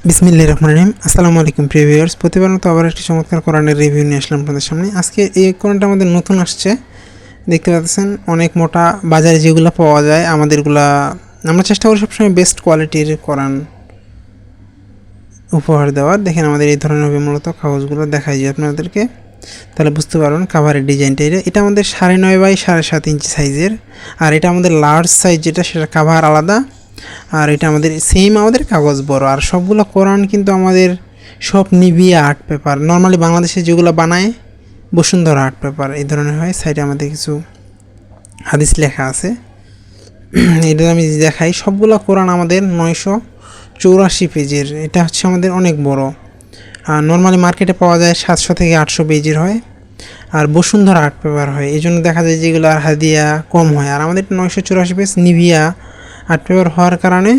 বিসমিল্লাহির রহমানির রহিম। আসসালামু আলাইকুম প্রিয় ভিউয়ার্স, প্রতিবার মতো আবার একটি চমৎকার কোরআনের রিভিউ নিয়ে আসলাম আপনাদের সামনে। আজকে এই কোরআনটা আমাদের নতুন আসছে, দেখতে পাচ্ছেন অনেক মোটা। বাজারে যেগুলো পাওয়া যায় আমাদেরগুলা আমরা চেষ্টা করি সবসময় বেস্ট কোয়ালিটির কোরআন উপহার দেওয়ার। দেখেন আমাদের এই ধরনের হবে মূলত কাগজগুলো, দেখাই যে আপনাদেরকে, তাহলে বুঝতে পারবেন কাভারের ডিজাইনটা। এটা আমাদের 9.5 বাই 7.5 ইঞ্চি সাইজের, আর এটা আমাদের লার্জ সাইজ যেটা, সেটা কাভার আলাদা, আর এটা আমাদের সেম আমাদের কাগজ বড়। আর সবগুলো কোরআন কিন্তু আমাদের সব নিভিয়া আর্ট পেপার, নর্মালি বাংলাদেশে যেগুলো বানায় বসুন্ধরা আর্ট পেপার এই ধরনের হয়। সাইডে আমাদের কিছু হাদিস লেখা আছে, এটা আমি দেখাই। সবগুলো কোরআন আমাদের 984 পেজের, এটা হচ্ছে আমাদের অনেক বড়। আর নর্মালি মার্কেটে পাওয়া যায় 700 থেকে 800 পেজের হয়, আর বসুন্ধরা আর্ট পেপার হয়, এই জন্য দেখা যায় যেগুলো আর হাদিয়া কম হয়। আর আমাদের 984 পেজ নিভিয়া আর্ট পেপার হওয়ার কারণে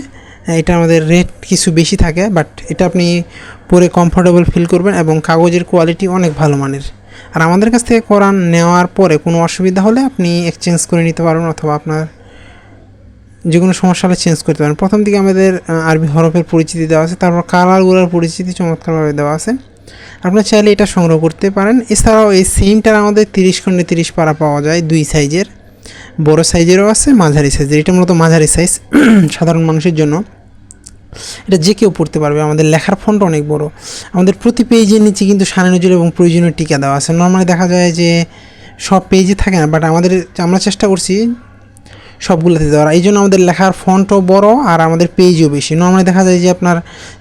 এটা আমাদের রেট কিছু বেশি থাকে, বাট এটা আপনি পরে কমফোর্টেবল ফিল করবেন এবং কাগজের কোয়ালিটি অনেক ভালো মানের। আর আমাদের কাছ থেকে কোরআন নেওয়ার পরে কোনো অসুবিধা হলে আপনি এক্সচেঞ্জ করে নিতে পারবেন, অথবা আপনার যে কোনো সমস্যা হলে চেঞ্জ করতে পারেন। প্রথম দিকে আমাদের আরবি হরফের পরিচিতি দেওয়া আছে, তারপর কালারগুলোর পরিচিতি চমৎকারভাবে দেওয়া আছে। আপনারা চাইলে এটা সংগ্রহ করতে পারেন। এছাড়াও এই সেমটার আমাদের 30 খণ্ডে 30 পারা পাওয়া যায়, 2 সাইজের, বড় সাইজেরও আছে, মাঝারি সাইজের। এটা মূলত মাঝারি সাইজ, সাধারণ মানুষের জন্য। এটা যে কেউ পড়তে পারবে। আমাদের লেখার ফন্ট অনেক বড়। আমাদের প্রতি পেজের নিচে কিন্তু শানে নজরুল এবং প্রয়োজনীয় টিকা দেওয়া আছে। নর্মালি দেখা যায় যে সব পেজে থাকে না, বাট আমরা চেষ্টা করছি সবগুলোতে দেওয়ার। এই জন্য আমাদের লেখার ফন্টও বড় আর আমাদের পেজও বেশি। নর্মালি দেখা যায় যে আপনার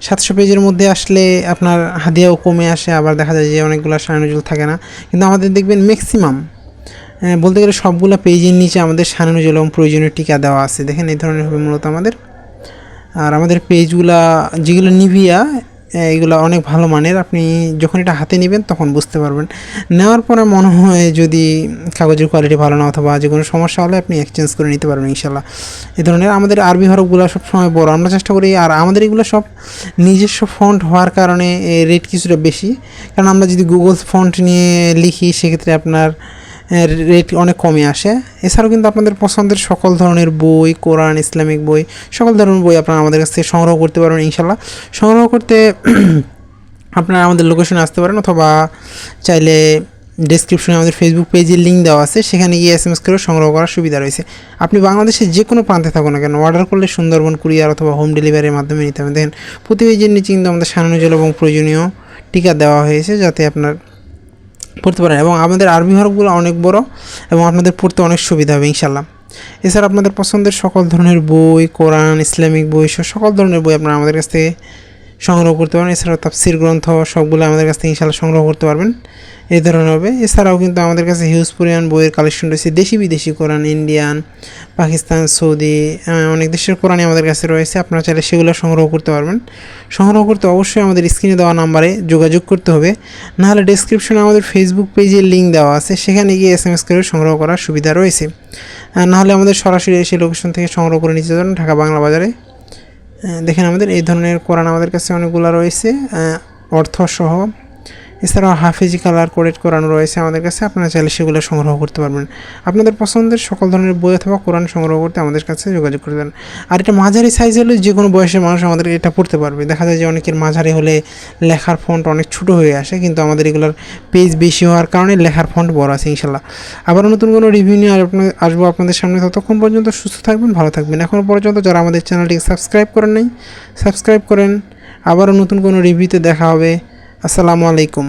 700 পেজের মধ্যে আসলে আপনার হাদিয়াও কমে আসে, আবার দেখা যায় যে অনেকগুলো শানে নজরুল থাকে না। কিন্তু আমাদের দেখবেন ম্যাক্সিমাম, বলতে গেলে সবগুলো পেজের নিচে আমাদের শানে নজরুল এবং প্রয়োজনীয় টিকা দেওয়া আছে। দেখেন এই ধরনের হবে মূলত আমাদের। আর আমাদের পেজগুলা যেগুলো নিভিয়া, এগুলো অনেক ভালো মানের। আপনি যখন এটা হাতে নেবেন তখন বুঝতে পারবেন। নেওয়ার পরে মনে হয় যদি কাগজের কোয়ালিটি ভালো না অথবা যে কোনো সমস্যা হলে আপনি এক্সচেঞ্জ করে নিতে পারবেন ইনশাল্লাহ। এই ধরনের আমাদের আরবি হরফগুলো সবসময় বড় আমরা চেষ্টা করি। আর আমাদের এগুলো সব নিজস্ব ফন্ট হওয়ার কারণে রেট কিছুটা বেশি, কারণ আমরা যদি গুগল ফন্ট নিয়ে লিখি সেক্ষেত্রে আপনার রেট অনেক কমে আসে। এছাড়াও কিন্তু আপনাদের পছন্দের সকল ধরনের বই, কোরআন, ইসলামিক বই, সকল ধরনের বই আপনারা আমাদের কাছ থেকে সংগ্রহ করতে পারবেন ইনশাল্লাহ। সংগ্রহ করতে আপনারা আমাদের লোকেশনে আসতে পারেন, অথবা চাইলে ডেসক্রিপশনে আমাদের ফেসবুক পেজের লিঙ্ক দেওয়া আছে, সেখানে গিয়ে SMS করে সংগ্রহ করার সুবিধা রয়েছে। আপনি বাংলাদেশের যে কোনো প্রান্তে থাকুন না কেন, অর্ডার করলে সুন্দরবন কুরিয়ার অথবা হোম ডেলিভারির মাধ্যমে নিতে হবে। দেখেন প্রতি পেজের নিচে কিন্তু আমাদের শানে নজরুল এবং প্রয়োজনীয় টিকা দেওয়া হয়েছে, যাতে আপনার পড়তে পারেন। এবং আমাদের আরবি হরফগুলো অনেক বড় এবং আপনাদের পড়তে অনেক সুবিধা হবে ইনশাল্লাহ। এছাড়া আপনাদের পছন্দের সকল ধরনের বই, কোরআন, ইসলামিক বই, সকল ধরনের বই আপনারা আমাদের কাছ থেকে সংগ্রহ করতে পারবেন। এছাড়াও তাফসির গ্রন্থ সবগুলো আমাদের কাছ থেকে ইনশাল্লাহ সংগ্রহ করতে পারবেন, এই ধরনের হবে। এছাড়াও কিন্তু আমাদের কাছে হিউজ পরিমাণ বইয়ের কালেকশন রয়েছে, দেশি বিদেশি কোরআন, ইন্ডিয়ান, পাকিস্তান, সৌদি, অনেক দেশের কোরআনই আমাদের কাছে রয়েছে। আপনারা চাইলে সেগুলো সংগ্রহ করতে পারবেন। সংগ্রহ করতে অবশ্যই আমাদের স্ক্রিনে দেওয়া নাম্বারে যোগাযোগ করতে হবে, নাহলে ডেসক্রিপশনে আমাদের ফেসবুক পেজের লিঙ্ক দেওয়া আছে, সেখানে গিয়ে SMS করে সংগ্রহ করার সুবিধা রয়েছে। নাহলে আমাদের সরাসরি এসে লোকেশন থেকে সংগ্রহ করে নিতে পারেন, ঢাকা বাংলা বাজারে। দেখেন আমাদের এই ধরনের কোরআন আমাদের কাছে অনেকগুলো রয়েছে, অর্থসহ। এছাড়াও হাফেজি কালার কোডেড কোরআন রয়েছে আমাদের কাছে, আপনারা চাইলে সেগুলো সংগ্রহ করতে পারবেন। আপনাদের পছন্দের সকল ধরনের বই অথবা কোরআন সংগ্রহ করতে আমাদের কাছে যোগাযোগ করবেন। আর এটা মাঝারি সাইজ হলে যে কোনো বয়সের মানুষ আমাদের এটা পড়তে পারবে। দেখা যায় যে অনেকের মাঝারি হলে লেখার ফন্ট অনেক ছোটো হয়ে আসে, কিন্তু আমাদের এগুলোর পেজ বেশি হওয়ার কারণে লেখার ফন্ট বড় আছে ইনশাল্লাহ। আবার নতুন কোনো রিভিউ নিয়ে আসবো আপনাদের সামনে। ততক্ষণ পর্যন্ত সুস্থ থাকবেন, ভালো থাকবেন। এখনও পর্যন্ত যারা আমাদের চ্যানেলটিকে সাবস্ক্রাইব করেন নাই, সাবস্ক্রাইব করেন। আবারও নতুন কোনো রিভিউতে দেখা হবে। আসসালামু আলাইকুম।